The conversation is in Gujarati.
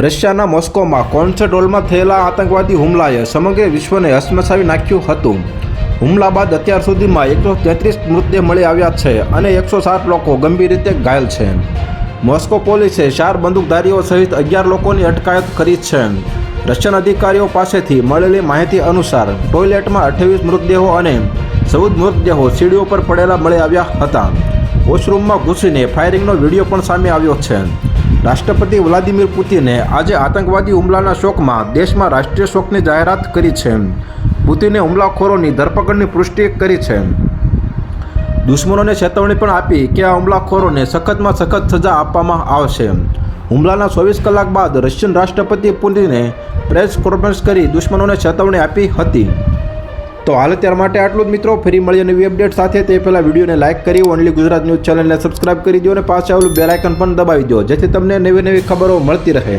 રશિયાના મોસ્કોમાં કોન્સર્ટ હોલમાં થયેલા આતંકવાદી હુમલાએ સમગ્ર વિશ્વને હચમચાવી નાખ્યું હતું. હુમલા બાદ અત્યાર સુધીમાં 133 મૃતદેહ મળી આવ્યા છે અને 107 લોકો ગંભીર રીતે ઘાયલ છે. મોસ્કો પોલીસે 4 બંદૂકધારીઓ સહિત 11 લોકોની અટકાયત કરી છે. રશિયન અધિકારીઓ પાસેથી મળેલી માહિતી અનુસાર ટોયલેટમાં 28 મૃતદેહો અને 14 મૃતદેહો સીડીઓ પર પડેલા મળી આવ્યા હતા. વોશરૂમમાં ઘૂસીને ફાયરિંગનો વિડીયો પણ સામે આવ્યો છે. રાષ્ટ્રપતિ વ્લાદિમીર પુતિને આજે આતંકવાદી હુમલાના શોકમાં દેશમાં રાષ્ટ્રીય શોકની જાહેરાત કરી છે. પુતિને હુમલાખોરોની ધરપકડની પુષ્ટિ કરી છે. દુશ્મનોને ચેતવણી પણ આપી કે આ હુમલાખોરોને સખતમાં સખત સજા આપવામાં આવશે. હુમલાના 24 કલાક બાદ રશિયન રાષ્ટ્રપતિ પુતિને પ્રેસ કોન્ફરન્સ કરી દુશ્મનોને ચેતવણી આપી હતી. તો હાલ અત્યાર માટે આટલું જ મિત્રો. ફરી મળીએ નવી અપડેટ સાથે. તે પહેલાં વિડીયોને લાઇક કરી ઓનલી ગુજરાત ન્યૂઝ ચેનલને સબસ્ક્રાઇબ કરી દો અને પાછળ આવેલું બેલ આઇકન પણ દબાવી દો, જેથી તમને નવી નવી ખબરો મળતી રહે.